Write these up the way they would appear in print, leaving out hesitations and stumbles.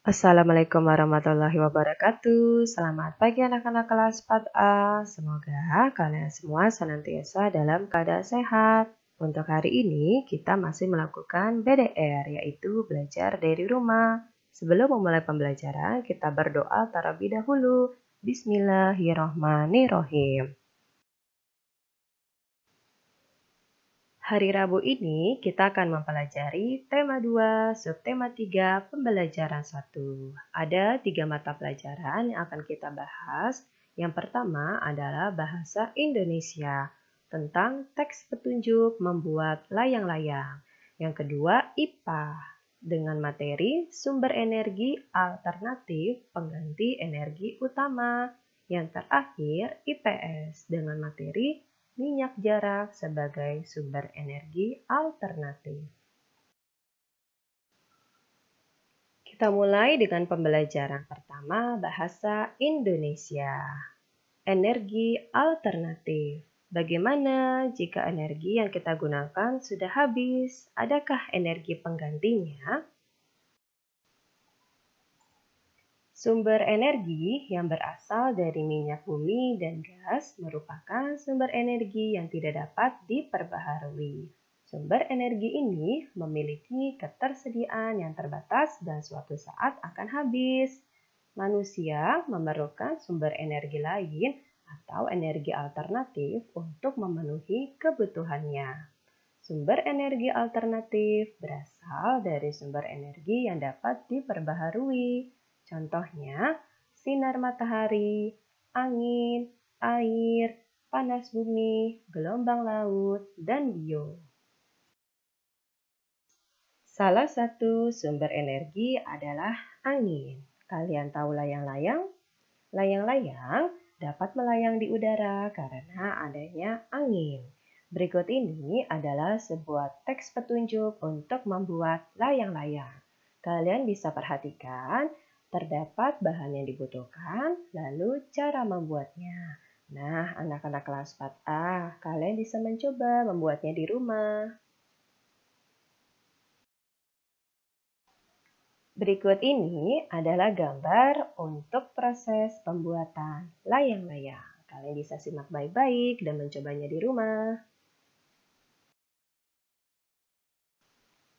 Assalamualaikum warahmatullahi wabarakatuh. Selamat pagi anak-anak kelas 4A. Semoga kalian semua senantiasa dalam keadaan sehat. Untuk hari ini kita masih melakukan BDR, yaitu belajar dari rumah. Sebelum memulai pembelajaran, kita berdoa terlebih dahulu. Bismillahirrohmanirrohim. Hari Rabu ini kita akan mempelajari tema 2, subtema 3, pembelajaran 1. Ada 3 mata pelajaran yang akan kita bahas. Yang pertama adalah bahasa Indonesia tentang teks petunjuk membuat layang-layang. Yang kedua IPA dengan materi sumber energi alternatif pengganti energi utama. Yang terakhir IPS dengan materi minyak jarak sebagai sumber energi alternatif. Kita mulai dengan pembelajaran pertama bahasa Indonesia. Energi alternatif. Bagaimana jika energi yang kita gunakan sudah habis? Adakah energi penggantinya? Sumber energi yang berasal dari minyak bumi dan gas merupakan sumber energi yang tidak dapat diperbaharui. Sumber energi ini memiliki ketersediaan yang terbatas dan suatu saat akan habis. Manusia memerlukan sumber energi lain atau energi alternatif untuk memenuhi kebutuhannya. Sumber energi alternatif berasal dari sumber energi yang dapat diperbaharui. Contohnya, sinar matahari, angin, air, panas bumi, gelombang laut, dan bio. Salah satu sumber energi adalah angin. Kalian tahu layang-layang? Layang-layang dapat melayang di udara karena adanya angin. Berikut ini adalah sebuah teks petunjuk untuk membuat layang-layang. Kalian bisa perhatikan terdapat bahan yang dibutuhkan, lalu cara membuatnya. Nah, anak-anak kelas 4A, kalian bisa mencoba membuatnya di rumah. Berikut ini adalah gambar untuk proses pembuatan layang-layang. Kalian bisa simak baik-baik dan mencobanya di rumah.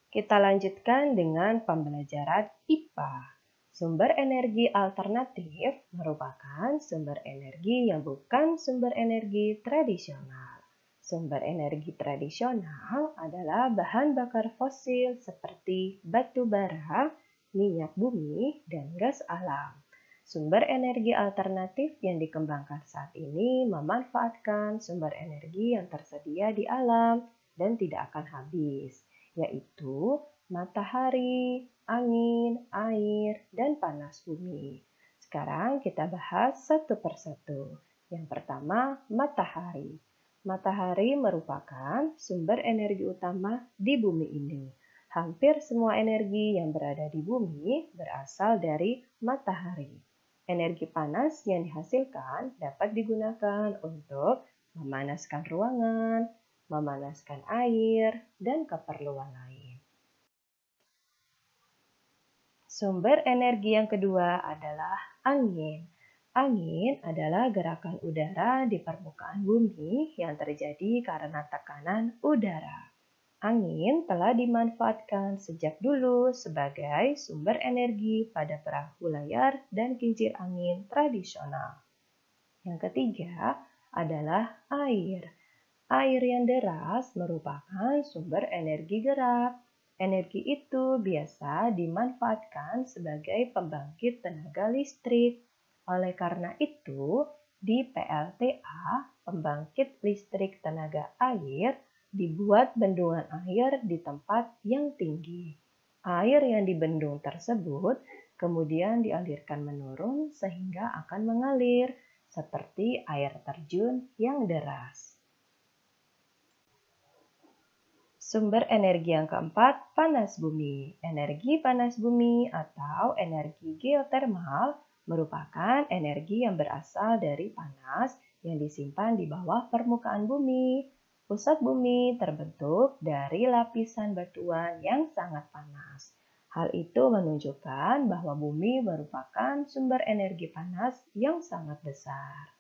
Kita lanjutkan dengan pembelajaran IPA. Sumber energi alternatif merupakan sumber energi yang bukan sumber energi tradisional. Sumber energi tradisional adalah bahan bakar fosil seperti batu bara, minyak bumi, dan gas alam. Sumber energi alternatif yang dikembangkan saat ini memanfaatkan sumber energi yang tersedia di alam dan tidak akan habis, yaitu matahari, angin, air, dan panas bumi. Sekarang kita bahas satu persatu. Yang pertama, matahari. Matahari merupakan sumber energi utama di bumi ini. Hampir semua energi yang berada di bumi berasal dari matahari. Energi panas yang dihasilkan dapat digunakan untuk memanaskan ruangan, memanaskan air, dan keperluan lain. Sumber energi yang kedua adalah angin. Angin adalah gerakan udara di permukaan bumi yang terjadi karena tekanan udara. Angin telah dimanfaatkan sejak dulu sebagai sumber energi pada perahu layar dan kincir angin tradisional. Yang ketiga adalah air. Air yang deras merupakan sumber energi gerak. Energi itu biasa dimanfaatkan sebagai pembangkit tenaga listrik. Oleh karena itu, di PLTA, pembangkit listrik tenaga air, dibuat bendungan air di tempat yang tinggi. Air yang dibendung tersebut kemudian dialirkan menurun sehingga akan mengalir seperti air terjun yang deras. Sumber energi yang keempat, panas bumi. Energi panas bumi atau energi geotermal merupakan energi yang berasal dari panas yang disimpan di bawah permukaan bumi. Pusat bumi terbentuk dari lapisan batuan yang sangat panas. Hal itu menunjukkan bahwa bumi merupakan sumber energi panas yang sangat besar.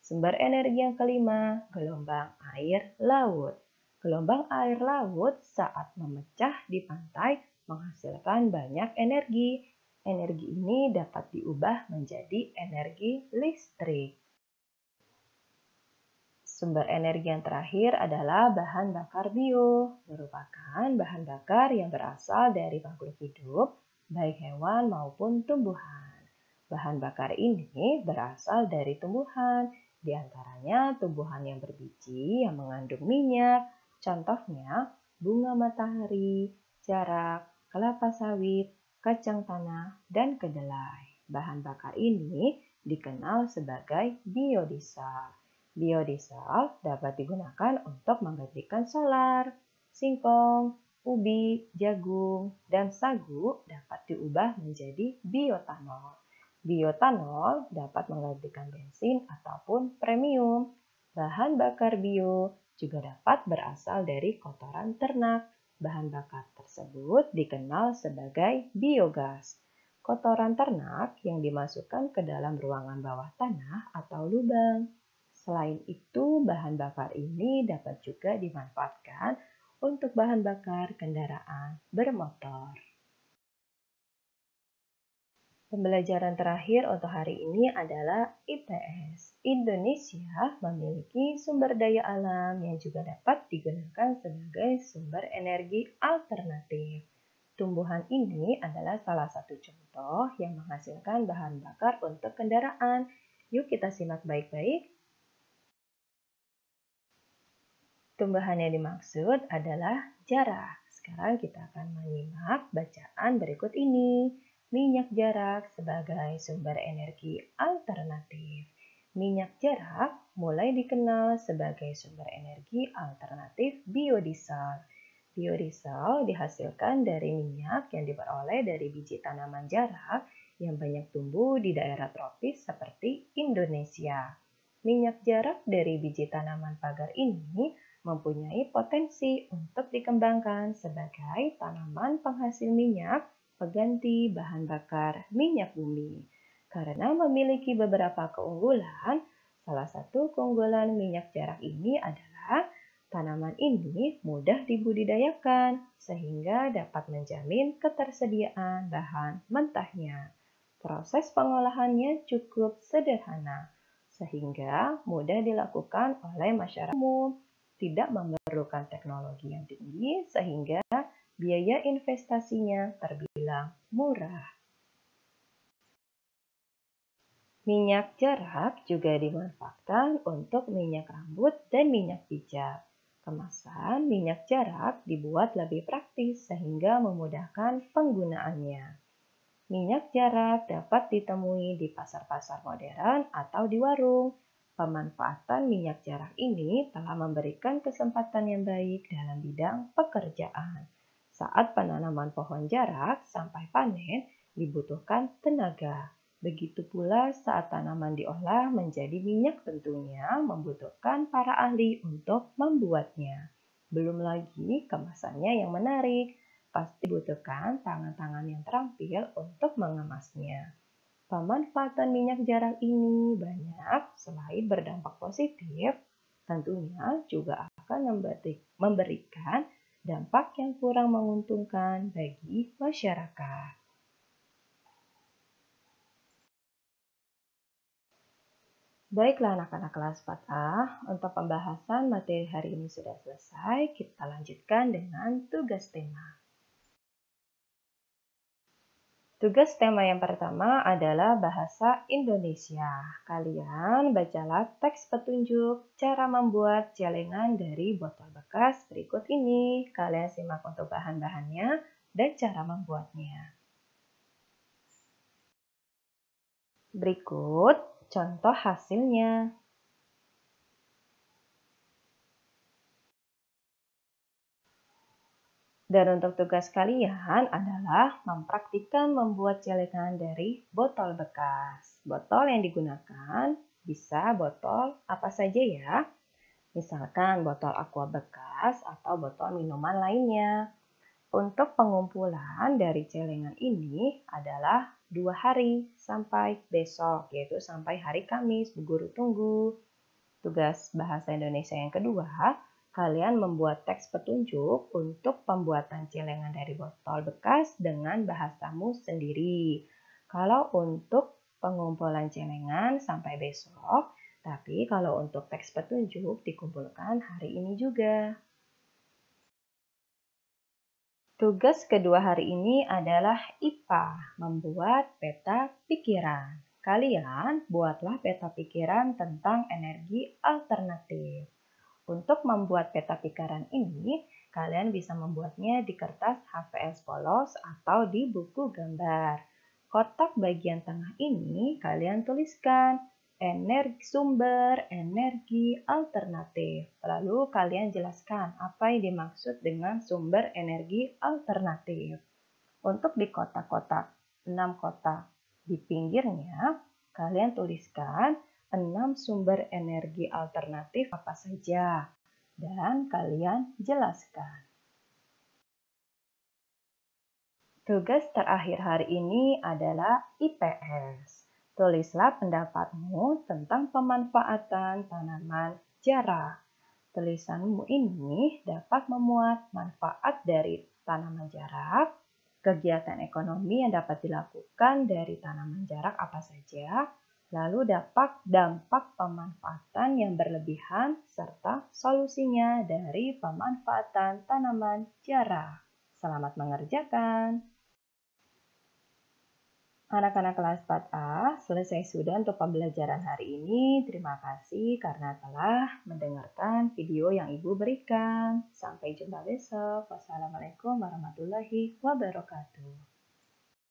Sumber energi yang kelima, gelombang air laut. Gelombang air laut saat memecah di pantai menghasilkan banyak energi. Energi ini dapat diubah menjadi energi listrik. Sumber energi yang terakhir adalah bahan bakar bio, merupakan bahan bakar yang berasal dari makhluk hidup, baik hewan maupun tumbuhan. Bahan bakar ini berasal dari tumbuhan, di antaranya tumbuhan yang berbiji yang mengandung minyak, contohnya bunga matahari, jarak, kelapa sawit, kacang tanah, dan kedelai. Bahan bakar ini dikenal sebagai biodiesel. Biodiesel dapat digunakan untuk menggantikan solar, singkong, ubi, jagung, dan sagu dapat diubah menjadi bioetanol. Bioetanol dapat menggantikan bensin ataupun premium. Bahan bakar bio juga dapat berasal dari kotoran ternak. Bahan bakar tersebut dikenal sebagai biogas. Kotoran ternak yang dimasukkan ke dalam ruangan bawah tanah atau lubang. Selain itu, bahan bakar ini dapat juga dimanfaatkan untuk bahan bakar kendaraan bermotor. Pembelajaran terakhir untuk hari ini adalah IPS. Indonesia memiliki sumber daya alam yang juga dapat digunakan sebagai sumber energi alternatif. Tumbuhan ini adalah salah satu contoh yang menghasilkan bahan bakar untuk kendaraan. Yuk kita simak baik-baik. Tumbuhan yang dimaksud adalah jarak. Sekarang kita akan menyimak bacaan berikut ini. Minyak jarak sebagai sumber energi alternatif. Minyak jarak mulai dikenal sebagai sumber energi alternatif biodiesel. Biodiesel dihasilkan dari minyak yang diperoleh dari biji tanaman jarak yang banyak tumbuh di daerah tropis seperti Indonesia. Minyak jarak dari biji tanaman pagar ini mempunyai potensi untuk dikembangkan sebagai tanaman penghasil minyak pengganti bahan bakar minyak bumi. Karena memiliki beberapa keunggulan, salah satu keunggulan minyak jarak ini adalah tanaman ini mudah dibudidayakan sehingga dapat menjamin ketersediaan bahan mentahnya. Proses pengolahannya cukup sederhana sehingga mudah dilakukan oleh masyarakat umum. Tidak memerlukan teknologi yang tinggi sehingga biaya investasinya terbilang murah. Minyak jarak juga dimanfaatkan untuk minyak rambut dan minyak pijat. Kemasan minyak jarak dibuat lebih praktis sehingga memudahkan penggunaannya. Minyak jarak dapat ditemui di pasar-pasar modern atau di warung. Pemanfaatan minyak jarak ini telah memberikan kesempatan yang baik dalam bidang pekerjaan. Saat penanaman pohon jarak sampai panen dibutuhkan tenaga. Begitu pula saat tanaman diolah menjadi minyak tentunya membutuhkan para ahli untuk membuatnya. Belum lagi kemasannya yang menarik. Pasti dibutuhkan tangan-tangan yang terampil untuk mengemasnya. Pemanfaatan minyak jarak ini banyak, selain berdampak positif, tentunya juga akan memberikan dampak yang kurang menguntungkan bagi masyarakat. Baiklah anak-anak kelas 4A, untuk pembahasan materi hari ini sudah selesai, kita lanjutkan dengan tugas tema. Tugas tema yang pertama adalah bahasa Indonesia. Kalian bacalah teks petunjuk cara membuat celengan dari botol bekas berikut ini. Kalian simak untuk bahan-bahannya dan cara membuatnya. Berikut contoh hasilnya. Dan untuk tugas kalian adalah mempraktikkan membuat celengan dari botol bekas. Botol yang digunakan bisa botol apa saja ya. Misalkan botol aqua bekas atau botol minuman lainnya. Untuk pengumpulan dari celengan ini adalah 2 hari sampai besok, yaitu sampai hari Kamis. Bu Guru tunggu. Tugas bahasa Indonesia yang kedua, kalian membuat teks petunjuk untuk pembuatan celengan dari botol bekas dengan bahasamu sendiri. Kalau untuk pengumpulan celengan sampai besok, tapi kalau untuk teks petunjuk dikumpulkan hari ini juga. Tugas kedua hari ini adalah IPA, membuat peta pikiran. Kalian buatlah peta pikiran tentang energi alternatif. Untuk membuat peta pikiran ini, kalian bisa membuatnya di kertas HVS polos atau di buku gambar. Kotak bagian tengah ini kalian tuliskan sumber energi alternatif. Lalu kalian jelaskan apa yang dimaksud dengan sumber energi alternatif. Untuk di kotak-kotak 6 kotak di pinggirnya, kalian tuliskan 6 sumber energi alternatif apa saja dan kalian jelaskan. Tugas terakhir hari ini adalah IPS. Tulislah pendapatmu tentang pemanfaatan tanaman jarak. Tulisanmu ini dapat memuat manfaat dari tanaman jarak, kegiatan ekonomi yang dapat dilakukan dari tanaman jarak apa saja, lalu dapat dampak pemanfaatan yang berlebihan, serta solusinya dari pemanfaatan tanaman jarak. Selamat mengerjakan! Anak-anak kelas 4A, selesai sudah untuk pembelajaran hari ini. Terima kasih karena telah mendengarkan video yang Ibu berikan. Sampai jumpa besok. Wassalamualaikum warahmatullahi wabarakatuh.